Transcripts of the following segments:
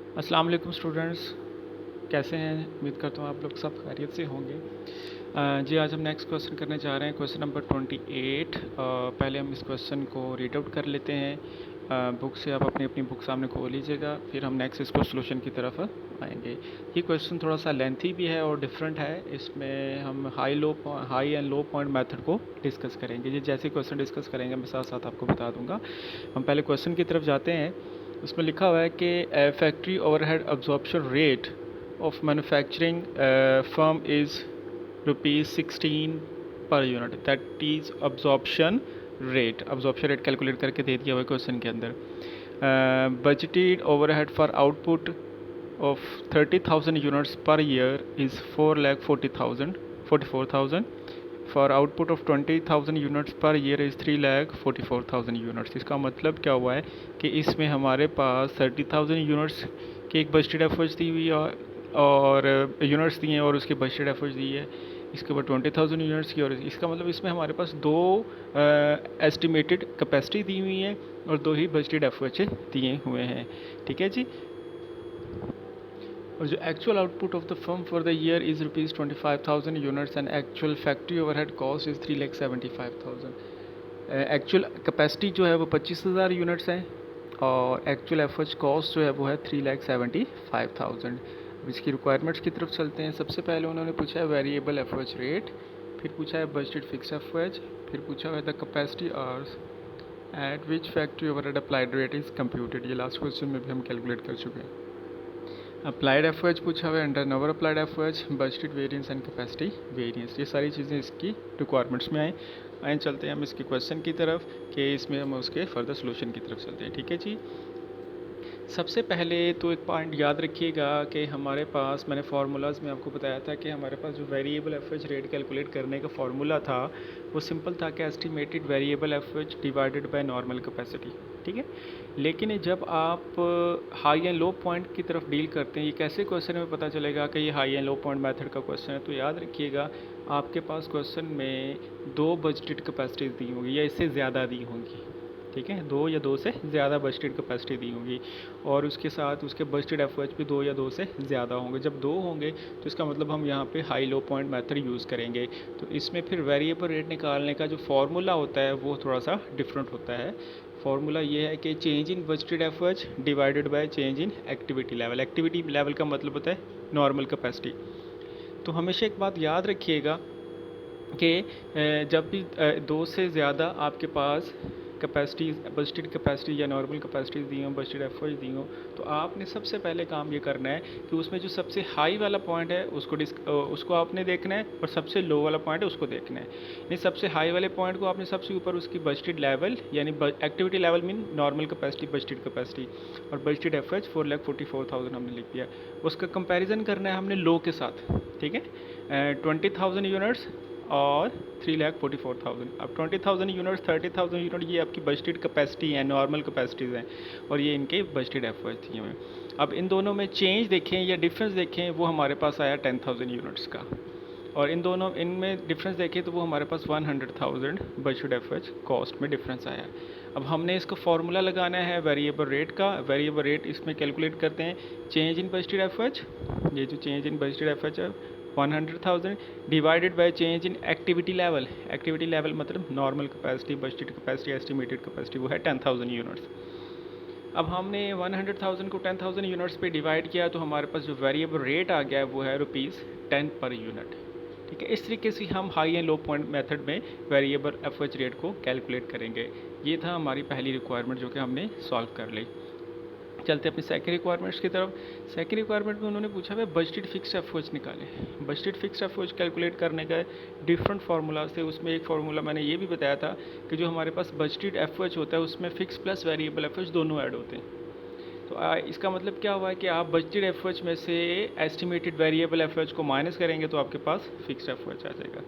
अस्सलाम वालेकुम स्टूडेंट्स, कैसे हैं? उम्मीद करता हूँ आप लोग सब खैरियत से होंगे। जी, आज हम नेक्स्ट क्वेश्चन करने जा रहे हैं, क्वेश्चन नंबर 28। पहले हम इस क्वेश्चन को रीड आउट कर लेते हैं। बुक से आप अपनी अपनी बुक सामने खोल लीजिएगा, फिर हम नेक्स्ट इसको सोल्यूशन की तरफ आएंगे। ये क्वेश्चन थोड़ा सा लेंथी भी है और डिफरेंट है। इसमें हम high and low point method को डिस्कस करेंगे। ये जैसे क्वेश्चन डिस्कस करेंगे मैं साथ साथ आपको बता दूंगा। हम पहले क्वेश्चन की तरफ जाते हैं। उसमें लिखा हुआ है कि factory overhead absorption rate of manufacturing firm is ₹16 per unit, that is absorption rate calculate करके दे दिया हुआ है क्वेश्चन के अंदर। Budgeted overhead for output of 30,000 units per year is 4,44,000. For output of 20,000 units per year is 3,44,000 units. इसका मतलब क्या हुआ है कि इसमें हमारे पास 30,000 यूनिट्स की एक बजटेड एफर्ट्स दी हुई है और यूनिट्स दिए हैं और उसकी बजटेड एफर्ट्स दी है। इसके ऊपर 20,000 यूनिट्स की, और इसका मतलब इसमें हमारे पास दो एस्टिमेटेड कैपेसिटी दी हुई है और दो ही बजटेड एफर्ट्स दिए हुए हैं। ठीक है जी। और जो actual output of the firm for the year is ₹25,000 units and actual factory overhead cost is 3,75,000। Actual capacity जो है वो 25,000 यूनिट्स है और एक्चुअल एफर्ट्स कॉस्ट जो है वो है 3,75,000। अब इसकी रिक्वायरमेंट्स की तरफ चलते हैं। सबसे पहले उन्होंने पूछा है वेरिएबल एफर्ट्स रेट, फिर पूछा है बजटेड फिक्स एफर्ट्स, फिर पूछा है the capacity hours eight which factory overhead applied rate is computed. ये लास्ट क्वेश्चन में भी हम कैलकुलेट कर चुके हैं। अप्लाइड एफर्ट्स पूछा हुआ है, under number applied efforts, budgeted variance and capacity variance. ये सारी चीज़ें इसकी रिक्वायरमेंट्स में आए चलते हैं हम इसके क्वेश्चन की तरफ कि इसमें हम उसके फर्दर सोल्यूशन की तरफ चलते हैं। ठीक है जी। सबसे पहले तो एक पॉइंट याद रखिएगा कि हमारे पास, मैंने फार्मूलाज में आपको बताया था कि हमारे पास जो वेरिएबल एफर्ट्स रेट कैलकुलेट करने का फार्मूला था वो सिंपल था कि estimated variable efforts divided by normal capacity. ठीक है। लेकिन जब आप हाई एंड लो पॉइंट की तरफ डील करते हैं, ये कैसे क्वेश्चन में पता चलेगा कि ये high and low point method का क्वेश्चन है, तो याद रखिएगा आपके पास क्वेश्चन में दो बजटेड कैपेसिटीज़ दी होंगी या इससे ज़्यादा दी होंगी। ठीक है, दो या दो से ज़्यादा बजटेड कैपेसिटी दी होंगी और उसके साथ उसके बजटेड एफर्ट्स भी दो या दो से ज़्यादा होंगे। जब दो होंगे तो इसका मतलब हम यहाँ पे high low point method use करेंगे। तो इसमें फिर वेरिएबल रेट निकालने का जो फार्मूला होता है वो थोड़ा सा डिफरेंट होता है। फार्मूला ये है कि change in budgeted efforts divided by change in activity level. Activity level का मतलब होता है नॉर्मल कैपेसिटी। तो हमेशा एक बात याद रखिएगा कि जब भी दो से ज़्यादा आपके पास कैपेसिटीज़, बजटेड कैपेसिटी या नॉर्मल कैपेसिटीज़ दी हों, बजटेड एफर्ट्स दी हों, तो आपने सबसे पहले काम ये करना है कि उसमें जो सबसे हाई वाला पॉइंट है उसको आपने देखना है और सबसे लो वाला पॉइंट है उसको देखना है। यानी सबसे हाई वाले पॉइंट को आपने सबसे ऊपर उसकी बजटेड लेवल यानी activity level mean normal capacity, budgeted capacity, और बजटेड एफर्ट्स 4,44,000 हमने लिख दिया। उसका कंपेरिजन करना है हमने लो के साथ। ठीक है, 20,000 यूनिट्स और 3,44,000। अब 20,000 यूनिट्स, 30,000 यूनिट ये आपकी बजटेड कैपेसिटी है, नॉर्मल कैपेसिटीज़ हैं और ये इनके बजटेड एफर्ट्स दिए हुए हैं। अब इन दोनों में चेंज देखें या डिफरेंस देखें, वो हमारे पास आया 10,000 यूनिट्स का, और इनमें डिफरेंस देखें तो वो हमारे पास 100,000 बजटेड एफर्ट्स कॉस्ट में डिफरेंस आया। अब हमने इसका फार्मूला लगाना है वेरिएबल रेट का। वेरिएबल रेट इसमें कैलकुलेट करते हैं चेंज इन बजटेड एफर्ट्स, ये जो चेंज इन बजटेड एफर्ट्स है 100,000 divided by change in activity level. Activity level मतलब normal capacity, budgeted capacity, estimated capacity, वो है 10,000 यूनिट्स। अब हमने 100,000 को 10,000 यूनिट्स पे डिवाइड किया तो हमारे पास जो वेरिएबल रेट आ गया है वो है ₹10 पर यूनिट। ठीक है, इस तरीके से हम high and low point method में वेरिएबल एफर्ट्स रेट को कैलकुलेट करेंगे। ये था हमारी पहली रिक्वायरमेंट जो कि हमने सॉल्व कर ली। चलते हैं अपनी सेकंड रिक्वायरमेंट्स की तरफ। सेकंड रिक्वायरमेंट में उन्होंने पूछा है बजटेड फिक्स्ड एफर्ट्स निकालें। बजटेड फिक्स्ड एफर्ट्स कैलकुलेट करने का डिफरेंट फार्मूलाज थे। उसमें एक फार्मूला मैंने ये भी बताया था कि जो हमारे पास बजटेड एफर्ट्स होता है उसमें फिक्स प्लस वेरिएबल एफर्ट्स दोनों ऐड होते हैं। तो इसका मतलब क्या हुआ है कि आप बजटेड एफर्ट्स में से एस्टिमेटेड वेरिएबल एफर्ट्स को माइनस करेंगे तो आपके पास फिक्स्ड एफर्ट्स आ जाएगा।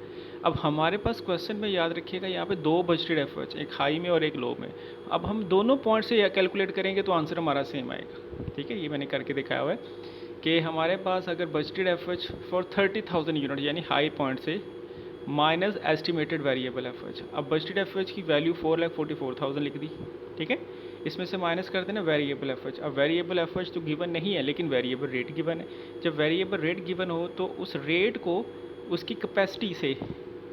अब हमारे पास क्वेश्चन में याद रखिएगा यहाँ पे दो बजटेड एफर्ट्स, एक हाई में और एक लो में। अब हम दोनों पॉइंट से कैलकुलेट करेंगे तो आंसर हमारा सेम आएगा। ठीक है, ये मैंने करके दिखाया हुआ है कि हमारे पास अगर बजटेड एफर्ट्स फॉर 30,000 यूनिट यानी हाई पॉइंट से माइनस एस्टिमेटेड वेरिएबल एफर्ट्स। अब बजटेड एफर्ट्स की वैल्यू 4,44,000 लिख दी। ठीक है, इसमें से माइनस कर देना वेरिएबल एफएच। अब वेरिएबल एफएच तो गिवन नहीं है लेकिन वेरिएबल रेट गिवन है। जब वेरिएबल रेट गिवन हो तो उस रेट को उसकी कैपेसिटी से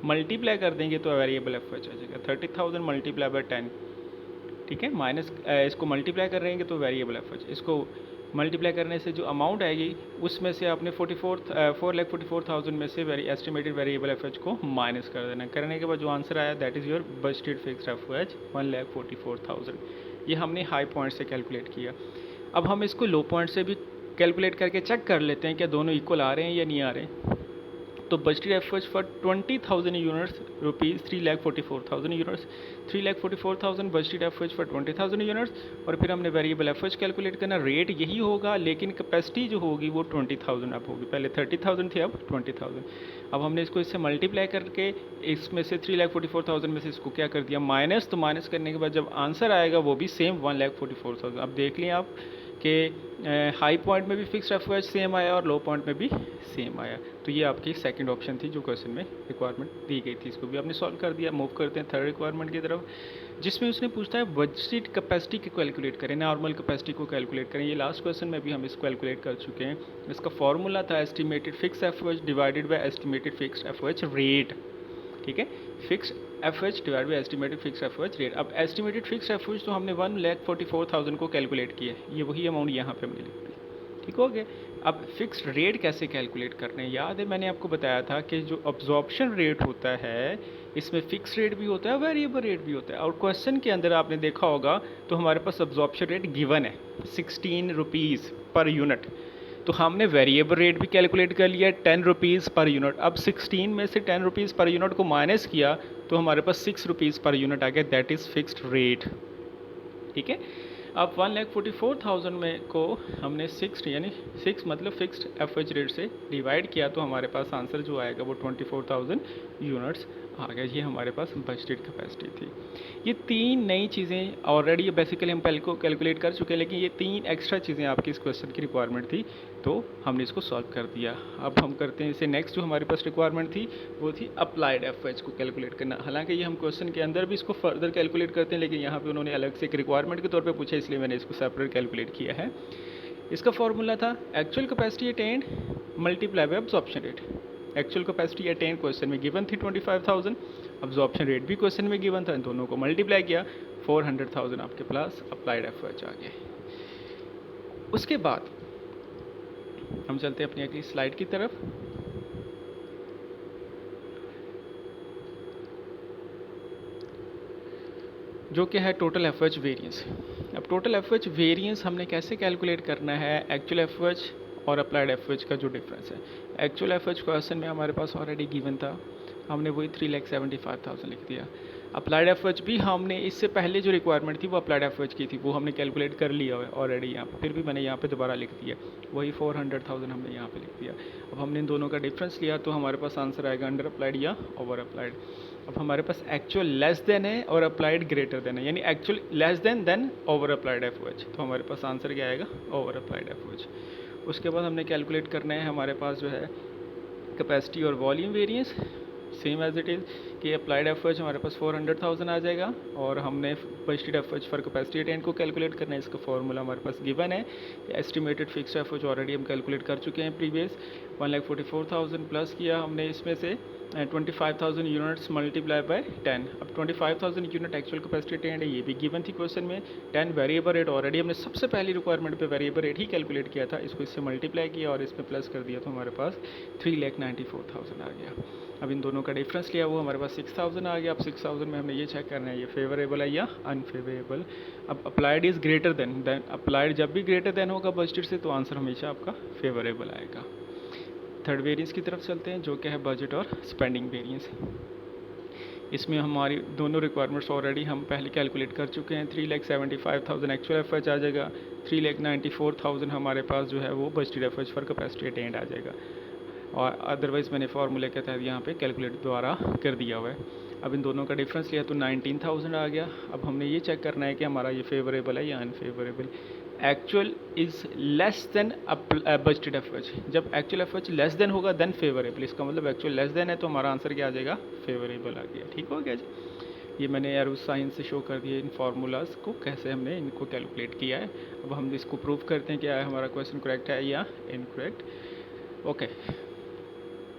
मल्टीप्लाई कर देंगे तो वेरिएबल एफएच आ जाएगा। 30,000 मल्टीप्लाई बाय 10, ठीक है, माइनस इसको मल्टीप्लाई कर रहेंगे तो वेरिएबल एफएच, इसको मल्टीप्लाई करने से जो अमाउंट आएगी उसमें से आपने 4,44,000 में से एस्टिमेटेड वेरिएबल एफएच को माइनस कर देना। करने के बाद जो आंसर आया that is your budgeted fixed FH 1,44,000। ये हमने हाई पॉइंट से कैलकुलेट किया। अब हम इसको लो पॉइंट से भी कैलकुलेट करके चेक कर लेते हैं क्या दोनों इक्वल आ रहे हैं या नहीं आ रहे हैं। तो budgeted FH for 20,000 units rupees 3,44,000 units, 3,44,000 budgeted FH for 20,000 units. और फिर हमने वेरिएबल एफएच कैलकुलेट करना, रेट यही होगा लेकिन कैपेसिटी जो होगी वो 20,000 अब होगी, पहले 30,000 थी अब 20,000। अब हमने इसको इससे मल्टीप्लाई करके इसमें से 3,44,000 में से इसको क्या कर दिया माइनस, तो माइनस करने के बाद जब आंसर आएगा वो भी सेम 1,44,000। अब देख लें आप कि हाई पॉइंट में भी फिक्स्ड एफएच सेम आया और लो पॉइंट में भी सेम आया। तो ये आपकी सेकंड ऑप्शन थी जो क्वेश्चन में रिक्वायरमेंट दी गई थी, इसको भी आपने सॉल्व कर दिया। मूव करते हैं थर्ड रिक्वायरमेंट की तरफ, जिसमें उसने पूछता है बजटेड कैपेसिटी को कैलकुलेट करें, नॉर्मल कैपेसिटी को कैलकुलेट करें। ये लास्ट क्वेश्चन में भी हम इसको कैलकुलेट कर चुके हैं। इसका फॉर्मूला था estimated fix FH divided by estimated fixed FH rate, ठीक है, fix FH divide by estimated fix FH rate. अब एस्टिमेटेड फिक्स एफएच तो हमने 1,44,000 को कैलकुलेट किया है, ये वही अमाउंट यहाँ पे हमने लिख दी, ठीक हो गया। अब फिक्स्ड रेट कैसे कैलकुलेट करने हैं, याद है मैंने आपको बताया था कि जो अब्जॉर्प्शन रेट होता है इसमें फिक्स रेट भी होता है वेरिएबल रेट भी होता है। और क्वेश्चन के अंदर आपने देखा होगा तो हमारे पास अब्जॉर्प्शन रेट गिवन है 16 रुपीज़ पर यूनिट, तो हमने वेरिएबल रेट भी कैलकुलेट कर लिया 10 रुपीज़ पर यूनिट। अब 16 में से 10 रुपीज़ पर यूनिट को माइनस किया तो हमारे पास 6 रुपीज़ पर यूनिट आ गया, दैट इज़ फिक्स्ड रेट, ठीक है। अब 1,44,000 में को हमने 6 यानी 6 मतलब फिक्स्ड एफएच रेट से डिवाइड किया तो हमारे पास आंसर जो आएगा वो 24,000 यूनिट्स आ गया। ये हमारे पास बजटेड कैपेसिटी थी। ये तीन नई चीज़ें ऑलरेडी बेसिकली हम पहले को कैलकुलेट कर चुके हैं, लेकिन ये तीन एक्स्ट्रा चीज़ें आपकी इस क्वेश्चन की रिक्वायरमेंट थी तो हमने इसको सॉल्व कर दिया। अब हम करते हैं इसे नेक्स्ट, जो हमारे पास रिक्वायरमेंट थी वो थी अप्लाइड एफएच को कैलकुलेट करना। हालांकि ये हम क्वेश्चन के अंदर भी इसको फर्दर कैलकुलेट करते हैं, लेकिन यहाँ पे उन्होंने अलग से एक रिक्वायरमेंट के तौर पे पूछा इसलिए मैंने इसको सेपरेट कैलकुलेट किया है। इसका फॉर्मूला था actual capacity attend multiply by absorption rate. Actual capacity attend question में गिवन थी 25,000, अब्जॉर्प्शन रेट भी क्वेश्चन में गिवन था, इन दोनों को मल्टीप्लाई किया 400,000 आपके पास अप्लाइड एफएच आ गया। उसके बाद हम चलते हैं अपनी अगली स्लाइड की तरफ। जो कि है टोटल एफएच वेरिएंस। अब टोटल एफएच वेरिएंस हमने कैसे कैलकुलेट करना है, एक्चुअल एफएच और अप्लाइड एफएच का जो डिफरेंस है। एक्चुअल एफएच क्वेश्चन में हमारे पास ऑलरेडी गिवन था, हमने वही 3,75,000 लिख दिया। अप्लाइड एफएच भी हमने इससे पहले जो रिक्वायरमेंट थी वो अप्लाइड एफएच की थी, वो हमने कैलकुलेट कर लिया है ऑलरेडी यहाँ पे, फिर भी मैंने यहाँ पे दोबारा लिख दिया, वही 400,000 हमने यहाँ पे लिख दिया। अब हमने इन दोनों का डिफरेंस लिया तो हमारे पास आंसर आएगा अंडर अप्लाइड या ओवर अप्लाइड। अब हमारे पास एक्चुअल लेस देन है और अप्लाइड ग्रेटर देन है, यानी actual less than over applied FH, तो हमारे पास आंसर क्या आएगा ओवर अप्लाइड एफएच। उसके बाद हमने कैलकुलेट करना है हमारे पास जो है कैपेसिटी और volume variance, same as it is कि अप्लाइड एफएच हमारे पास 400,000 आ जाएगा और हमने budgeted FH for capacity attained को कैलकुलेट करना है। इसका फॉर्मूला हमारे पास गिवन है। एस्टिमेटेड फिक्स्ड एफएच ऑलरेडी हम कैलकुलेट कर चुके हैं प्रीवियस, 1,44,000 प्लस किया हमने इसमें से 25,000 यूनिट्स मल्टीप्लाई बाय 10। अब 25,000 यूनिट एक्चुअल कैपेसिटी अटेन्ड है, ये भी गिवन थी क्वेश्चन में। 10 वेरिएबल रेट ऑलरेडी हमने सबसे पहली रिक्वायरमेंट पे वेरिएबल रेट ही कैलकुलेट किया था, इसको इससे मल्टीप्लाई किया और इसमें प्लस कर दिया तो हमारे पास 3,94,000 आ गया। अब इन दोनों का डिफरेंस लिया वो हमारे पास 6,000 आ गया। अब 6,000 में हमने ये चेक करना है ये फेवरेबल है या अनफेवरेबल। अब applied is greater than applied जब भी ग्रेटर देन होगा बजटेड से तो आंसर हमेशा आपका फेवरेबल आएगा। थर्ड वेरिएंस की तरफ चलते हैं जो क्या है बजट और स्पेंडिंग वेरिएंस। इसमें हमारी दोनों रिक्वायरमेंट्स ऑलरेडी हम पहले कैलकुलेट कर चुके हैं। 3,75,000 एक्चुअल एफएच आ जाएगा, 3,94,000 हमारे पास जो है वो budgeted FH for capacity attained आ जाएगा, और अदरवाइज़ मैंने फार्मूले के तहत यहाँ पे कैलकुलेट द्वारा कर दिया हुआ है। अब इन दोनों का डिफरेंस लिया तो 19,000 आ गया। अब हमने ये चेक करना है कि हमारा ये फेवरेबल है या unfavourable. Actual is less than budgeted FH, जब एक्चुअल एफएच लेस देन होगा देन फेवरेबल, इसका मतलब एक्चुअल लेस देन है तो हमारा आंसर क्या आ जाएगा फेवरेबल आ गया। ठीक हो गया जी। ये मैंने एरो साइन से शो कर दिया इन फार्मूलाज को, कैसे हमने इनको कैलकुलेट किया है। अब हम इसको प्रूव करते हैं कि हमारा क्वेश्चन करेक्ट है या इनकरेक्ट। ओके,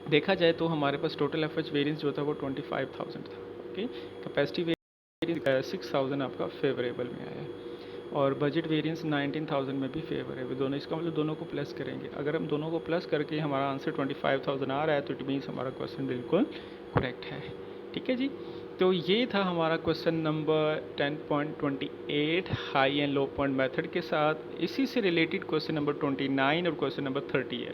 देखा जाए तो हमारे पास टोटल एफएच वेरिएंस जो था वो 25,000 था। ओके, कैपेसिटी वेरिएंस 6,000 आपका फेवरेबल में आया है, और बजट वेरिएंस 19,000 में भी फेवरेबल। दोनों, इसका मतलब दोनों को प्लस करेंगे। अगर हम दोनों को प्लस करके हमारा आंसर 25,000 आ रहा है तो इट मीन्स हमारा क्वेश्चन बिल्कुल करेक्ट है। ठीक है जी, तो ये था हमारा question number 10.28 high and low point method के साथ। इसी से रिलेटेड क्वेश्चन नंबर 29 और क्वेश्चन नंबर 30 है।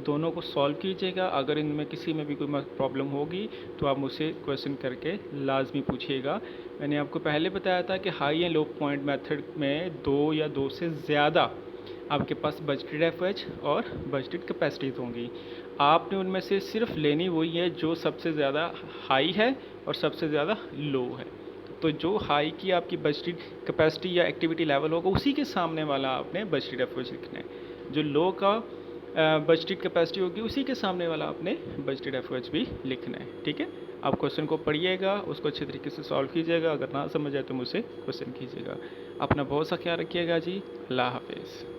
दोनों को सॉल्व कीजिएगा। अगर इनमें किसी में भी कोई प्रॉब्लम होगी तो आप मुझसे क्वेश्चन करके लाजमी पूछिएगा। मैंने आपको पहले बताया था कि high and low point method में 2 या 2 से ज़्यादा आपके पास बजटेड एफएच और बजटेड कैपेसिटीज होंगी। आपने उनमें से सिर्फ लेनी वही है जो सबसे ज़्यादा हाई है और सबसे ज़्यादा लो है। तो जो हाई की आपकी बजटेड कैपेसिटी या एक्टिविटी लेवल होगा उसी के सामने वाला आपने बजटेड एफएच लिखना है। जो लो का बजटेड कैपेसिटी होगी उसी के सामने वाला आपने बजटेड एफएच भी लिखना है। ठीक है, आप क्वेश्चन को पढ़िएगा, उसको अच्छे तरीके से सॉल्व कीजिएगा। अगर ना समझ आए तो मुझसे क्वेश्चन कीजिएगा। अपना बहुत सा ख्याल रखिएगा जी। अल्लाह हाफिज़।